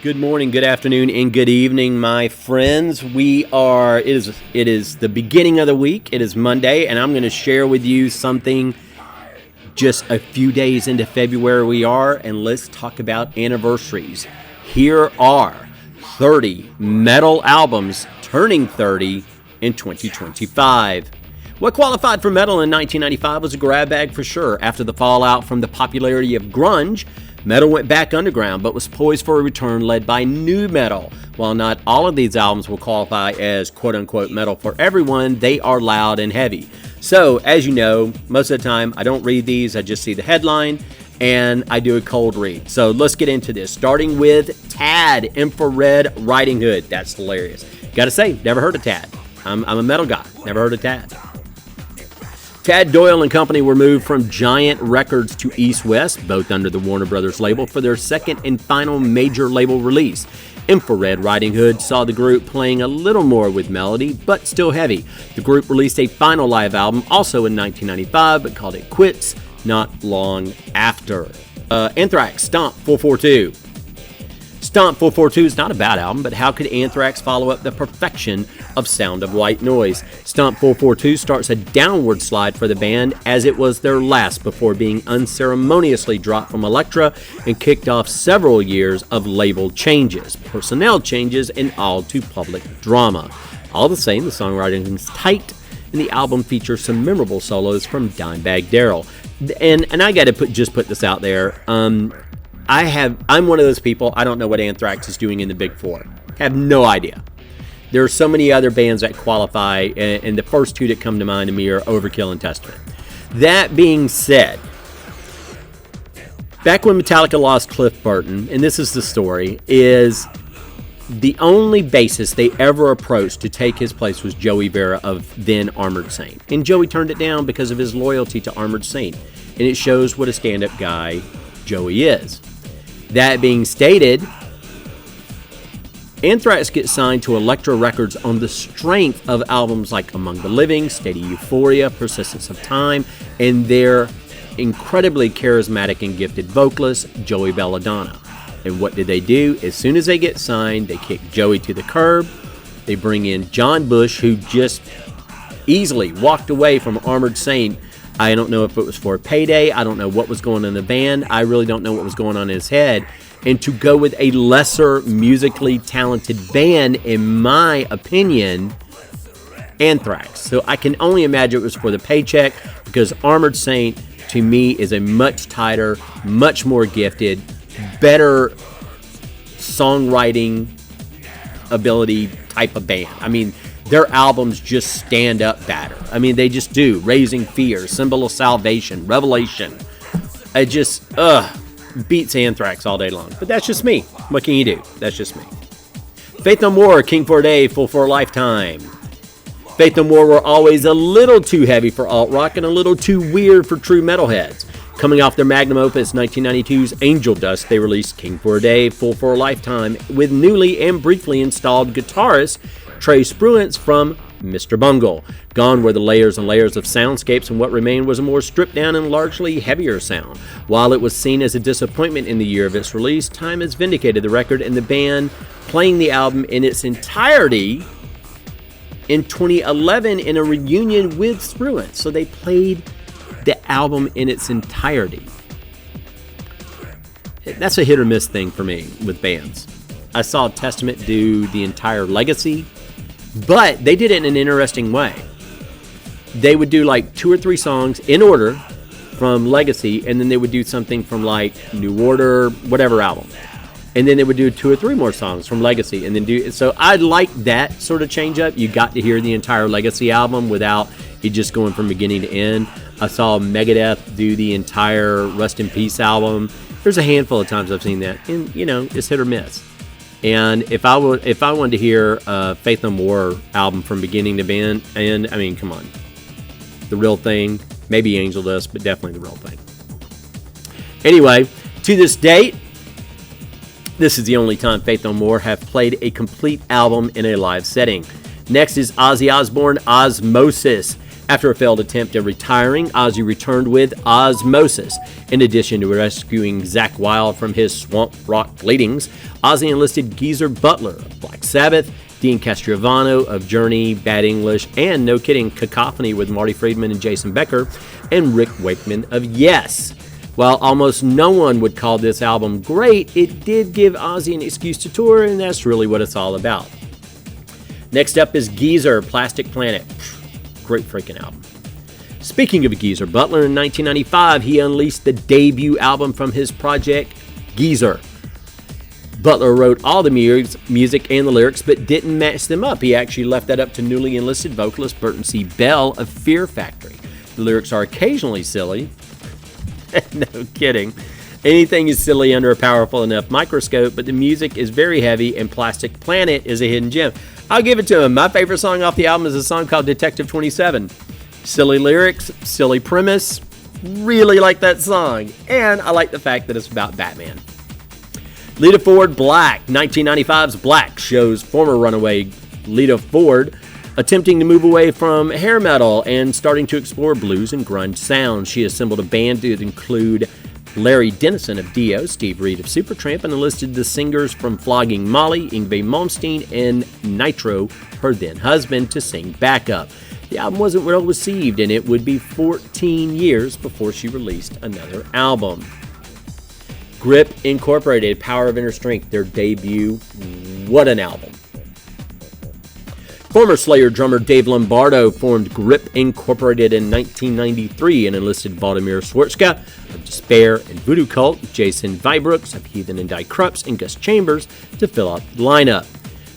Good morning, good afternoon, and good evening, my friends. It is the beginning of the week. It is Monday, and I'm going to share with you something just a few days into February we are, and let's talk about anniversaries. Here are 30 metal albums turning 30 in 2025. What qualified for metal in 1995 was a grab bag for sure. After the fallout from the popularity of grunge, metal went back underground, but was poised for a return led by nu metal. While not all of these albums will qualify as quote-unquote metal for everyone, they are loud and heavy. So, as you know, most of the time I don't read these, I just see the headline, and I do a cold read. So let's get into this, starting with Tad, Infrared Riding Hood. That's hilarious. Gotta say, never heard of Tad. I'm a metal guy, never heard of Tad. Tad Doyle and Company were moved from Giant Records to East West, both under the Warner Brothers label, for their second and final major label release. Infrared Riding Hood saw the group playing a little more with melody, but still heavy. The group released a final live album also in 1995, but called it Quits not long after. Anthrax, Stomp 442. Stomp 442 is not a bad album, but how could Anthrax follow up the perfection of Sound of White Noise? Stomp 442 starts a downward slide for the band, as it was their last before being unceremoniously dropped from Elektra and kicked off several years of label changes, personnel changes, and all too public drama. All the same, the songwriting is tight, and the album features some memorable solos from Dimebag Darrell. And I got to put this out there. I'm one of those people, I don't know what Anthrax is doing in the Big Four. Have no idea. There are so many other bands that qualify, and the first two that come to mind to me are Overkill and Testament. That being said, back when Metallica lost Cliff Burton, and this is the story, is the only bassist they ever approached to take his place was Joey Vera of then Armored Saint. And Joey turned it down because of his loyalty to Armored Saint. And it shows what a stand-up guy Joey is. That being stated, Anthrax gets signed to Elektra Records on the strength of albums like Among the Living, Steady Euphoria, Persistence of Time, and their incredibly charismatic and gifted vocalist, Joey Belladonna. And what did they do? As soon as they get signed, they kick Joey to the curb. They bring in John Bush, who just easily walked away from Armored Saint. I don't know if it was for a payday. I don't know what was going on in the band. I really don't know what was going on in his head. And to go with a lesser musically talented band, in my opinion, Anthrax. So I can only imagine it was for the paycheck, because Armored Saint, to me, is a much tighter, much more gifted, better songwriting ability type of band. I mean, their albums just stand up better. I mean, they just do. Raising Fear, Symbol of Salvation, Revelation. It just, beats Anthrax all day long. But that's just me. What can you do? That's just me. Faith No More, King for a Day, Fool for a Lifetime. Faith No More were always a little too heavy for alt-rock and a little too weird for true metalheads. Coming off their magnum opus 1992's Angel Dust, they released King for a Day, Fool for a Lifetime, with newly and briefly installed guitarist Trey Spruance from Mr. Bungle. Gone were the layers and layers of soundscapes, and what remained was a more stripped down and largely heavier sound. While it was seen as a disappointment in the year of its release, time has vindicated the record, and the band playing the album in its entirety in 2011 in a reunion with Spruance. So they played the album in its entirety. That's a hit or miss thing for me with bands. I saw Testament do the entire Legacy, but they did it in an interesting way. They would do like 2 or 3 songs in order from Legacy, and then they would do something from like New Order, whatever album. And then they would do 2 or 3 more songs from Legacy, and then do. So I like that sort of change up. You got to hear the entire Legacy album without it just going from beginning to end. I saw Megadeth do the entire Rest in Peace album. There's a handful of times I've seen that, and you know, it's hit or miss. And if I wanted to hear a Faith No More album from beginning to end, I mean, come on, The Real Thing, maybe Angel Dust, but definitely The Real Thing. Anyway, to this date, this is the only time Faith No More have played a complete album in a live setting. Next is Ozzy Osbourne, Osmosis. After a failed attempt at retiring, Ozzy returned with Osmosis. In addition to rescuing Zakk Wylde from his swamp rock bleedings, Ozzy enlisted Geezer Butler of Black Sabbath, Dean Castrovano of Journey, Bad English, and no kidding, Cacophony with Marty Friedman and Jason Becker, and Rick Wakeman of Yes. While almost no one would call this album great, it did give Ozzy an excuse to tour, and that's really what it's all about. Next up is Geezer, Plastic Planet. Great freaking album. Speaking of Geezer Butler, in 1995, he unleashed the debut album from his project, Geezer. Butler wrote all the music and the lyrics, but didn't match them up. He actually left that up to newly enlisted vocalist Burton C. Bell of Fear Factory. The lyrics are occasionally silly. No kidding. Anything is silly under a powerful enough microscope, but the music is very heavy, and Plastic Planet is a hidden gem. I'll give it to him. My favorite song off the album is a song called Detective 27. Silly lyrics, silly premise. Really like that song. And I like the fact that it's about Batman. Lita Ford, Black. 1995's Black shows former runaway Lita Ford attempting to move away from hair metal and starting to explore blues and grunge sounds. She assembled a band to include Larry Dennison of Dio, Steve Reed of Supertramp, and enlisted the singers from Flogging Molly, Yngwie Malmsteen, and Nitro, her then husband, to sing backup. The album wasn't well received, and it would be 14 years before she released another album. Grip Incorporated, Power of Inner Strength, their debut. What an album. Former Slayer drummer Dave Lombardo formed Grip Incorporated in 1993 and enlisted Vladimir Swartzka of Despair and Voodoo Cult, Jason Vibrooks of Heathen and Die Krups, and Gus Chambers to fill out the lineup.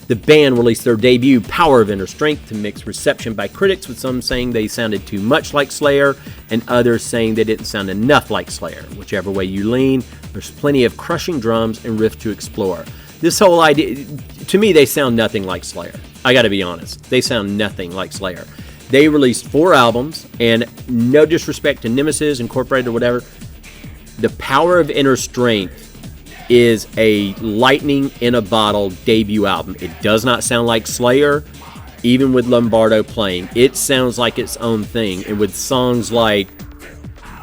The band released their debut, Power of Inner Strength, to mixed reception by critics, with some saying they sounded too much like Slayer and others saying they didn't sound enough like Slayer. Whichever way you lean, there's plenty of crushing drums and riff to explore. This whole idea, to me, they sound nothing like Slayer. I gotta be honest. They sound nothing like Slayer. They released 4 albums, and no disrespect to Nemesis Incorporated or whatever, the Power of Inner Strength is a lightning in a bottle debut album. It does not sound like Slayer, even with Lombardo playing. It sounds like its own thing, and with songs like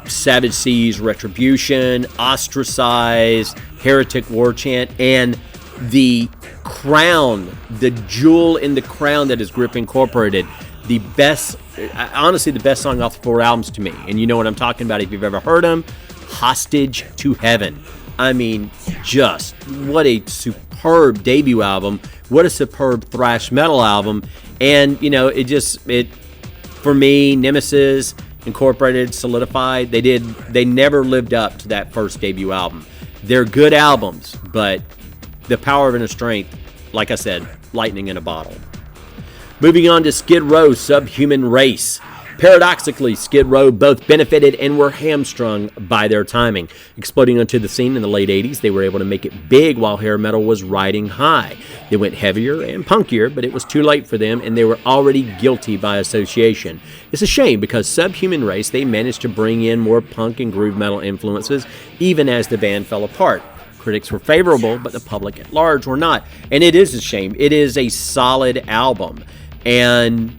Savage Seas, Retribution, Ostracize, Heretic War Chant, and the crown, the jewel in the crown that is Grip Incorporated, the best, honestly, the best song off the 4 albums to me. And you know what I'm talking about if you've ever heard them. Hostage to Heaven. I mean, just what a superb debut album. What a superb thrash metal album. And, you know, it for me, Nemesis Incorporated, Solidified, they never lived up to that first debut album. They're good albums, but the Power of Inner Strength, like I said, lightning in a bottle. Moving on to Skid Row, Subhuman Race. Paradoxically, Skid Row both benefited and were hamstrung by their timing. Exploding onto the scene in the late 80s, they were able to make it big while hair metal was riding high. They went heavier and punkier, but it was too late for them, and they were already guilty by association. It's a shame because Subhuman Race, they managed to bring in more punk and groove metal influences, even as the band fell apart. Critics were favorable, but the public at large were not. And it is a shame. It is a solid album. And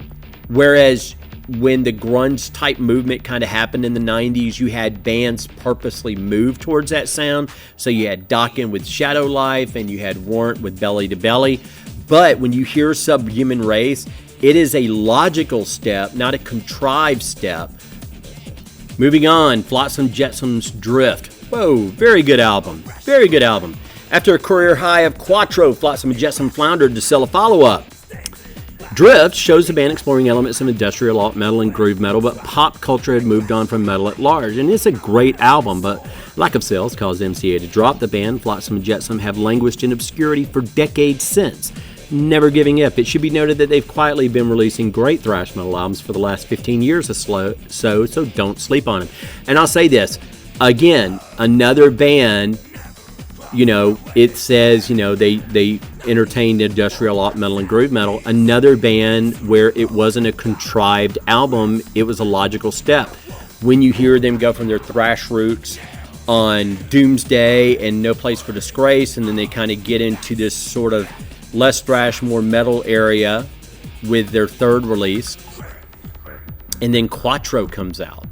whereas when the grunge type movement kind of happened in the 90s, you had bands purposely move towards that sound. So you had Dokken with Shadow Life, and you had Warrant with Belly to Belly. But when you hear Subhuman Race, it is a logical step, not a contrived step. Moving on, Flotsam Jetsam's Drift. Whoa, very good album. Very good album. After a career high of Quattro, Flotsam and Jetsam floundered to sell a follow-up. Drift shows the band exploring elements of industrial alt metal and groove metal, but pop culture had moved on from metal at large. And it's a great album, but lack of sales caused MCA to drop. The band, Flotsam and Jetsam, have languished in obscurity for decades since, never giving up. It should be noted that they've quietly been releasing great thrash metal albums for the last 15 years or so don't sleep on them. And I'll say this, again, another band, you know, it says, you know, they entertained industrial alt metal and groove metal. Another band where it wasn't a contrived album, it was a logical step. When you hear them go from their thrash roots on Doomsday and No Place for Disgrace, and then they kind of get into this sort of less thrash, more metal area with their third release, And then Quattro comes out.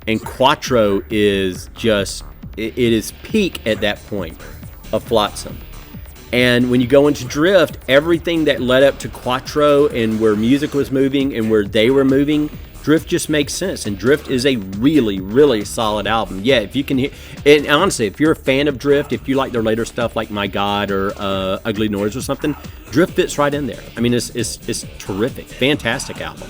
And Quattro is just, it is peak at that point of Flotsam. And when you go into Drift, everything that led up to Quattro and where music was moving and where they were moving, Drift just makes sense. And Drift is a really, really solid album. Yeah, if you can hear, and honestly, if you're a fan of Drift, if you like their later stuff like My God or Ugly Noise or something, Drift fits right in there. I mean, it's terrific. Fantastic album.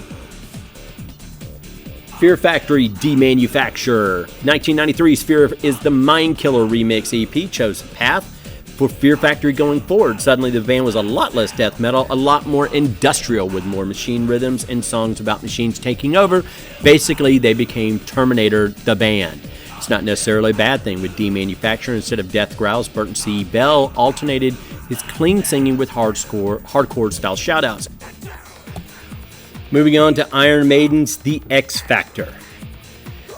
Fear Factory Demanufacture. 1993's Fear is the Mind Killer remix EP chose a path for Fear Factory going forward. Suddenly the band was a lot less death metal, a lot more industrial with more machine rhythms and songs about machines taking over. Basically, they became Terminator the band. It's not necessarily a bad thing. With Demanufacture, instead of death growls, Burton C. Bell alternated his clean singing with hardcore style shoutouts. Moving on to Iron Maiden's The X Factor.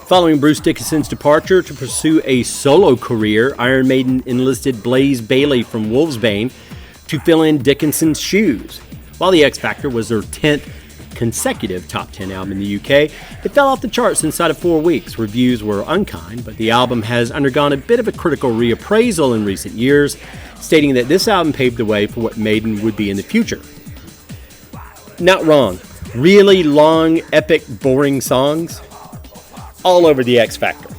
Following Bruce Dickinson's departure to pursue a solo career, Iron Maiden enlisted Blaze Bayley from Wolfsbane to fill in Dickinson's shoes. While The X Factor was their 10th consecutive top 10 album in the UK, it fell off the charts inside of 4 weeks. Reviews were unkind, but the album has undergone a bit of a critical reappraisal in recent years, stating that this album paved the way for what Maiden would be in the future. Not wrong. Really long, epic, boring songs all over The X Factor.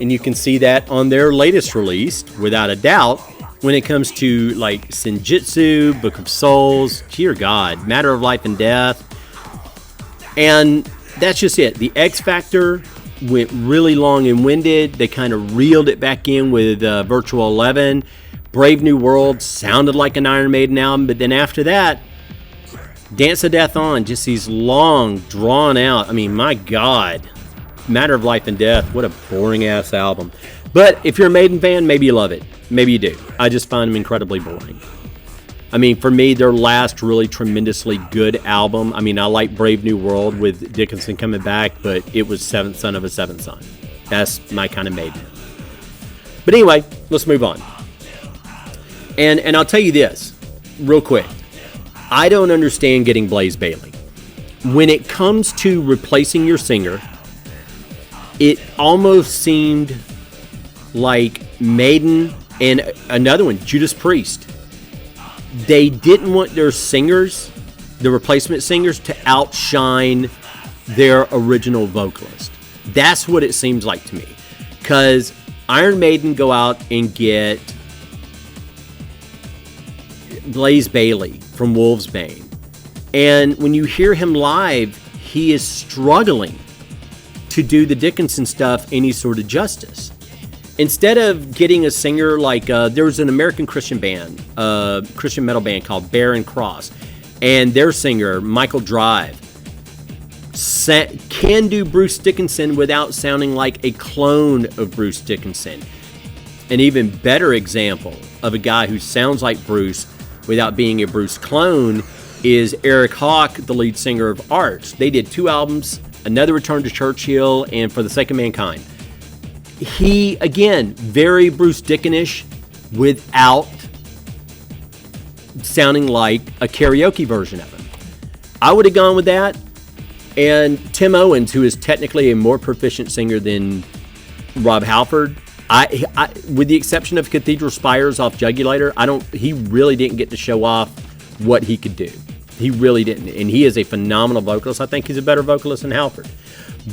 And you can see that on their latest release, without a doubt, when it comes to like Senjutsu, Book of Souls, dear God, Matter of Life and Death. And that's just it. The X Factor went really long and winded. They kind of reeled it back in with Virtual 11. Brave New World sounded like an Iron Maiden album, but then after that, Dance of Death On, just these long, drawn out, I mean, my God. Matter of Life and Death, what a boring ass album. But if you're a Maiden fan, maybe you love it. Maybe you do. I just find them incredibly boring. I mean, for me, their last really tremendously good album, I mean, I like Brave New World with Dickinson coming back, but it was Seventh Son of a Seventh Son. That's my kind of Maiden. But anyway, let's move on. And I'll tell you this, real quick. I don't understand getting Blaze Bayley. When it comes to replacing your singer, it almost seemed like Maiden and another one, Judas Priest. They didn't want their singers, the replacement singers, to outshine their original vocalist. That's what it seems like to me. Because Iron Maiden go out and get Blaze Bayley from Wolfsbane. And when you hear him live, he is struggling to do the Dickinson stuff any sort of justice. Instead of getting a singer like, there was an American Christian band, Christian metal band called Barren Cross, and their singer, Michael Drive, can do Bruce Dickinson without sounding like a clone of Bruce Dickinson. An even better example of a guy who sounds like Bruce without being a Bruce clone is Eric Hawk, the lead singer of Arch. They did 2 albums, Another Return to Churchill and For the Sake of Mankind. He, again, very Bruce Dickenish without sounding like a karaoke version of him. I would have gone with that. And Tim Owens, who is technically a more proficient singer than Rob Halford, I with the exception of Cathedral Spires off Jugulator, he really didn't get to show off what he could do. He really didn't. And he is a phenomenal vocalist. I think he's a better vocalist than Halford.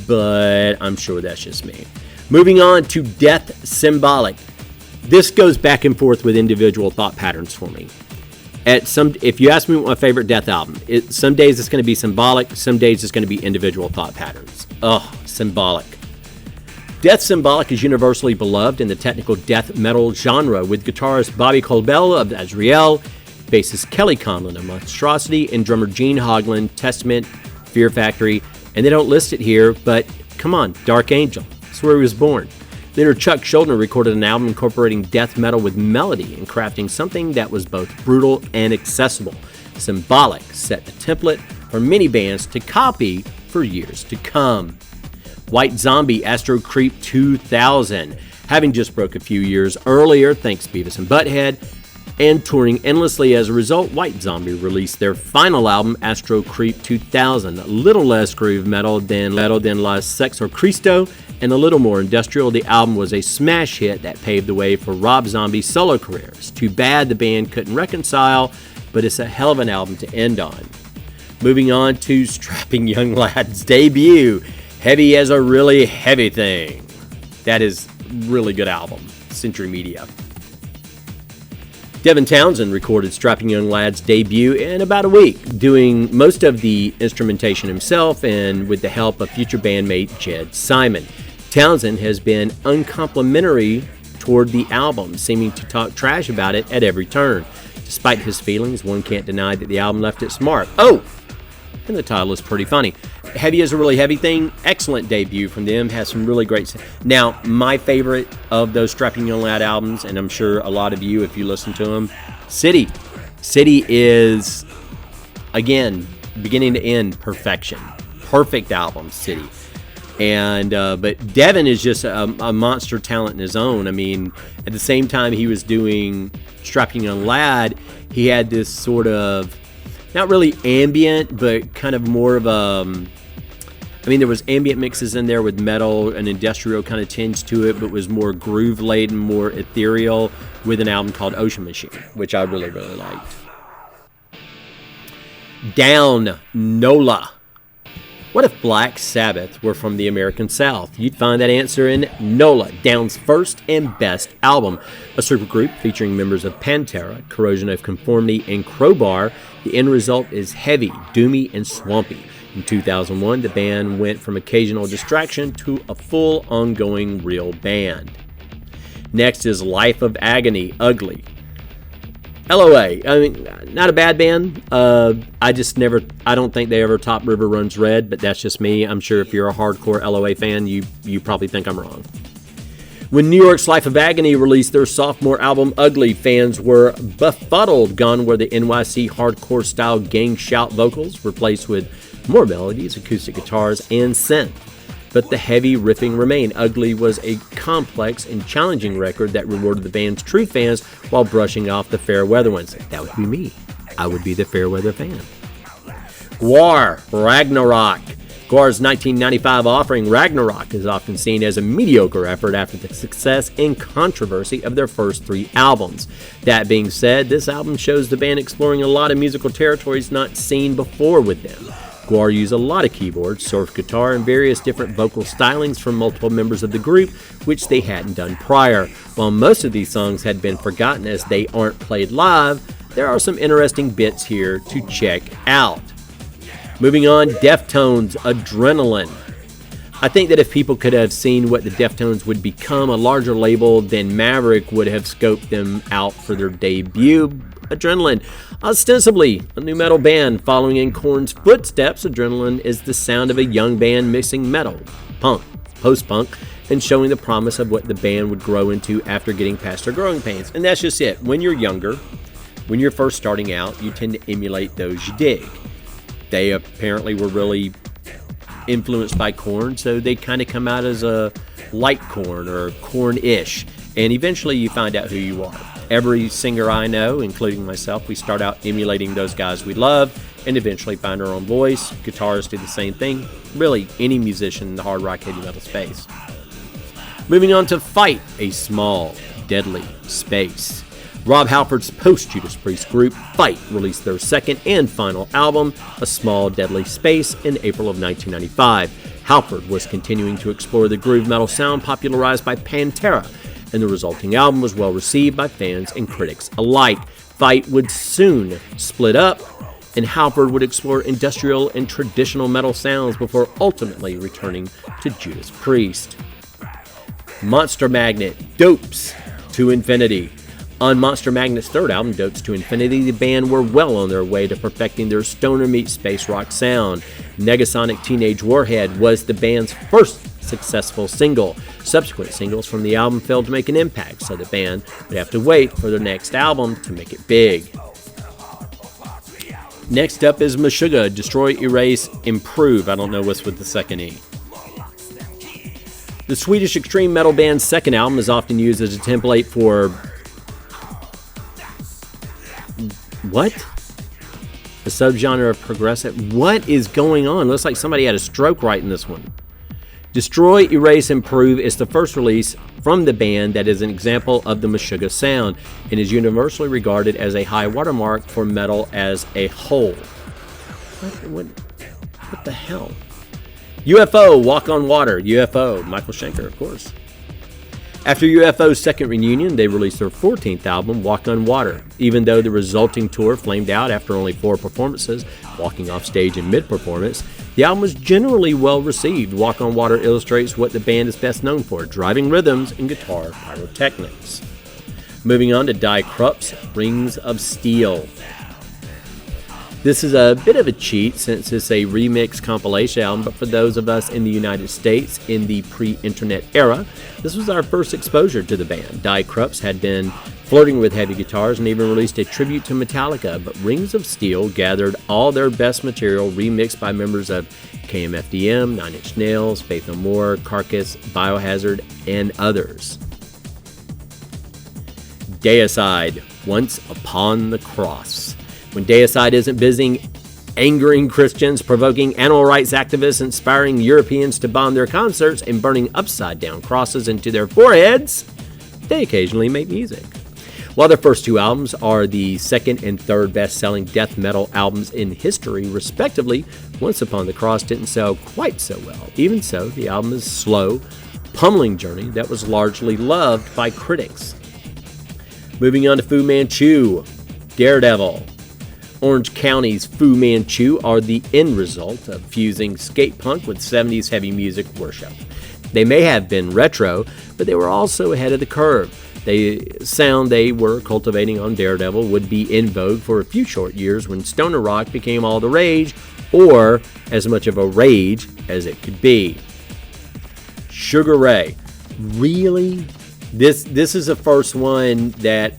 But I'm sure that's just me. Moving on to Death Symbolic. This goes back and forth with individual thought patterns for me. If you ask me what my favorite Death album, some days it's going to be Symbolic, some days it's going to be individual thought patterns. Symbolic. Death Symbolic is universally beloved in the technical death metal genre, with guitarist Bobby Colbell of Azrael, bassist Kelly Conlon of Monstrosity, and drummer Gene Hoglan, Testament, Fear Factory, and they don't list it here, but come on, Dark Angel. That's where he was born. Later, Chuck Schuldiner recorded an album incorporating death metal with melody and crafting something that was both brutal and accessible. Symbolic set a template for many bands to copy for years to come. White Zombie Astro Creep 2000. Having just broke a few years earlier, thanks Beavis and Butthead, and touring endlessly as a result, White Zombie released their final album, Astro Creep 2000. A little less groove metal than La Sexo Cristo, and a little more industrial. The album was a smash hit that paved the way for Rob Zombie's solo career. It's too bad the band couldn't reconcile, but it's a hell of an album to end on. Moving on to Strapping Young Lad's debut, Heavy as a Really Heavy Thing. That is a really good album, Century Media. Devin Townsend recorded Strapping Young Lad's debut in about a week, doing most of the instrumentation himself and with the help of future bandmate Jed Simon. Townsend has been uncomplimentary toward the album, seeming to talk trash about it at every turn. Despite his feelings, one can't deny that the album left its mark. Oh, and the title is pretty funny. Heavy is a Really Heavy Thing. Excellent debut from them. Has some really great... Now, my favorite of those Strapping Young Lad albums, and I'm sure a lot of you, if you listen to them, City. City is, again, beginning to end, perfection. Perfect album, City. And but Devin is just a monster talent in his own. I mean, at the same time he was doing Strapping Young Lad, he had this sort of, not really ambient, but kind of more of a, I mean, there was ambient mixes in there with metal and industrial kind of tinge to it, but was more groove laden, more ethereal, with an album called Ocean Machine, which I really, really liked. Down, NOLA. What if Black Sabbath were from the American South? You'd find that answer in NOLA, Down's first and best album. A supergroup featuring members of Pantera, Corrosion of Conformity, and Crowbar. The end result is heavy, doomy, and swampy. In 2001, the band went from occasional distraction to a full, ongoing, real band. Next is Life of Agony, Ugly. LOA, I mean, not a bad band. I don't think they ever topped River Runs Red, but that's just me. I'm sure if you're a hardcore LOA fan, you probably think I'm wrong. When New York's Life of Agony released their sophomore album, Ugly, fans were befuddled. Gone were the NYC hardcore style gang shout vocals, replaced with more melodies, acoustic guitars, and synth. But the heavy riffing remained. Ugly was a complex and challenging record that rewarded the band's true fans while brushing off the fair weather ones. That would be me. I would be the fair weather fan. Gwar, Ragnarok. Gwar's 1995 offering, Ragnarok, is often seen as a mediocre effort after the success and controversy of their first three albums. That being said, this album shows the band exploring a lot of musical territories not seen before with them. Gwar used a lot of keyboards, surf guitar, and various different vocal stylings from multiple members of the group, which they hadn't done prior. While most of these songs had been forgotten as they aren't played live, there are some interesting bits here to check out. Moving on, Deftones, Adrenaline. I think that if people could have seen what the Deftones would become, a larger label than Maverick would have scoped them out for their debut. Adrenaline, ostensibly a new metal band following in Korn's footsteps, Adrenaline is the sound of a young band mixing metal, punk, post-punk, and showing the promise of what the band would grow into after getting past their growing pains. And that's just it. When you're younger, when you're first starting out, you tend to emulate those you dig. They apparently were really influenced by Korn, so they kind of come out as a light Korn or Korn-ish, and eventually you find out who you are. Every singer I know, including myself, we start out emulating those guys we love and eventually find our own voice. Guitarists do the same thing. Really, any musician in the hard rock heavy metal space. Moving on to Fight, a Small, Deadly Space. Rob Halford's post-Judas Priest group, Fight, released their second and final album, A Small Deadly Space, in April of 1995. Halford was continuing to explore the groove metal sound popularized by Pantera, and the resulting album was well received by fans and critics alike. Fight would soon split up, and Halford would explore industrial and traditional metal sounds before ultimately returning to Judas Priest. Monster Magnet, Dopes to Infinity. On Monster Magnet's third album, Dopes to Infinity, the band were well on their way to perfecting their stoner meets space rock sound. Negasonic Teenage Warhead was the band's first successful single. Subsequent singles from the album failed to make an impact, so the band would have to wait for their next album to make it big. Next up is Meshuggah, Destroy, Erase, Improve. I don't know what's with the second E. The Swedish extreme metal band's second album is often used as a template for What? A subgenre of progressive? What is going on? Looks like somebody had a stroke writing this one. Destroy, Erase, Improve is the first release from the band that is an example of the Meshuggah sound and is universally regarded as a high watermark for metal as a whole. What the hell? UFO, Walk on Water. UFO, Michael Schenker, of course. After UFO's second reunion, they released their 14th album, Walk on Water. Even though the resulting tour flamed out after only 4 performances, walking off stage in mid-performance, the album was generally well received. Walk on Water illustrates what the band is best known for, driving rhythms and guitar pyrotechnics. Moving on to Die Krup's Rings of Steel. This is a bit of a cheat since it's a remix compilation album, but for those of us in the United States in the pre-internet era, this was our first exposure to the band. Die Krup's had been flirting with heavy guitars and even released a tribute to Metallica, but Rings of Steel gathered all their best material remixed by members of KMFDM, Nine Inch Nails, Faith No More, Carcass, Biohazard, and others. Deicide, Once Upon the Cross. When Deicide isn't busy angering Christians, provoking animal rights activists, inspiring Europeans to bomb their concerts, and burning upside-down crosses into their foreheads, they occasionally make music. While their first 2 albums are the second and third best-selling death metal albums in history, respectively, Once Upon the Cross didn't sell quite so well. Even so, the album is a slow, pummeling journey that was largely loved by critics. Moving on to Fu Manchu, Daredevil. Orange County's Fu Manchu are the end result of fusing skate punk with 70s heavy music worship. They may have been retro, but they were also ahead of the curve. The sound they were cultivating on Daredevil would be in vogue for a few short years when stoner rock became all the rage, or as much of a rage as it could be. Sugar Ray. Really? This is the first one that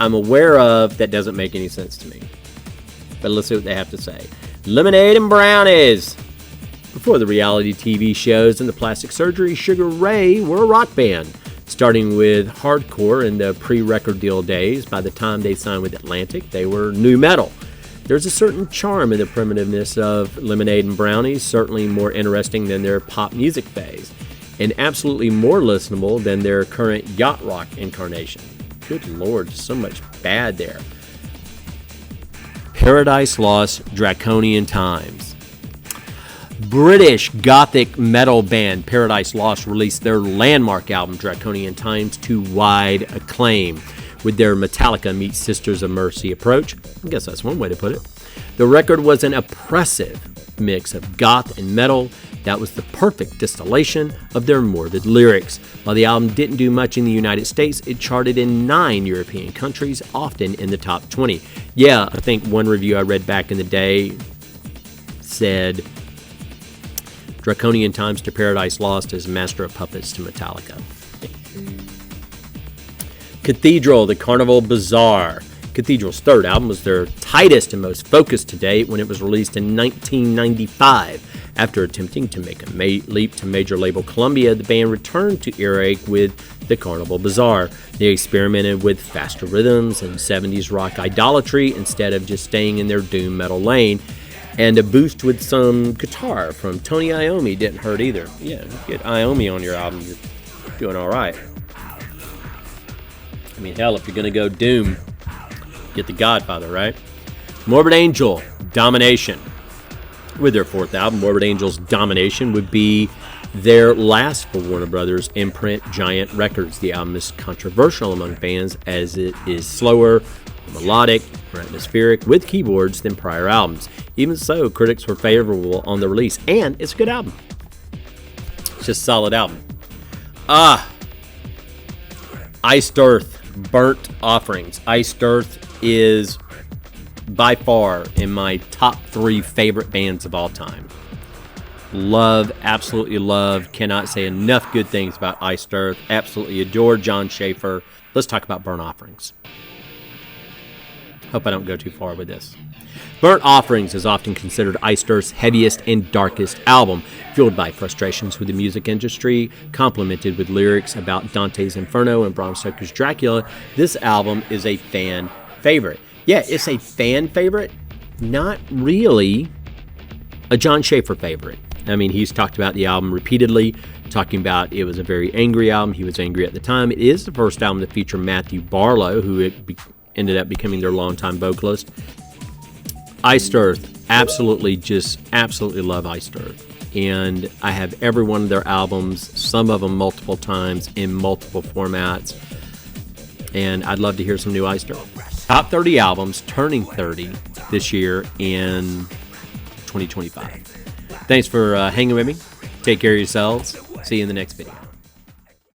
I'm aware of that doesn't make any sense to me. But let's see what they have to say. Lemonade and Brownies. Before the reality TV shows and the plastic surgery, Sugar Ray were a rock band, starting with hardcore in the pre-record deal days. By the time they signed with Atlantic, they were nu metal. There's a certain charm in the primitiveness of Lemonade and Brownies, certainly more interesting than their pop music phase, and absolutely more listenable than their current yacht rock incarnation. Good Lord, so much bad there. Paradise Lost, Draconian Times. British gothic metal band Paradise Lost released their landmark album Draconian Times to wide acclaim. With their Metallica meets Sisters of Mercy approach, I guess that's one way to put it. The record was an oppressive mix of goth and metal that was the perfect distillation of their morbid lyrics. While the album didn't do much in the United States, it charted in 9 European countries, often in the top 20. Yeah, I think one review I read back in the day said Draconian Times to Paradise Lost is Master of Puppets to Metallica. Cathedral, the Carnival Bazaar. Cathedral's third album was their tightest and most focused to date when it was released in 1995. After attempting to make a leap to major label Columbia, the band returned to earache with the Carnival Bazaar. They experimented with faster rhythms and 70s rock idolatry instead of just staying in their doom metal lane. And a boost with some guitar from Tony Iommi didn't hurt either. Yeah, get Iommi on your album, you're doing all right. I mean, hell, if you're going to go doom, get the Godfather, right? Morbid Angel, Domination. With their fourth album, Morbid Angel's Domination would be their last for Warner Brothers imprint Giant Records. The album is controversial among fans as it is slower, melodic, more atmospheric with keyboards than prior albums. Even so, critics were favorable on the release, and it's a good album. It's just a solid album. Iced Earth, Burnt Offerings. Iced Earth is by far in my top 3 favorite bands of all time. Love, absolutely love, cannot say enough good things about Iced Earth. Absolutely adore John Schaefer. Let's talk about Burnt Offerings. Hope I don't go too far with this. Burnt Offerings is often considered Iced Earth's heaviest and darkest album, fueled by frustrations with the music industry, complemented with lyrics about Dante's Inferno and Bram Stoker's Dracula. This album is a fan favorite. Yeah, it's a fan favorite, not really a John Schaefer favorite. I mean, he's talked about the album repeatedly, talking about it was a very angry album. He was angry at the time. It is the first album to feature Matthew Barlow, who ended up becoming their longtime vocalist. Iced Earth, absolutely love Iced Earth. And I have every one of their albums, some of them multiple times in multiple formats. And I'd love to hear some new Iced Earth. Top 30 albums turning 30 this year in 2025. Thanks for hanging with me. Take care of yourselves. See you in the next video.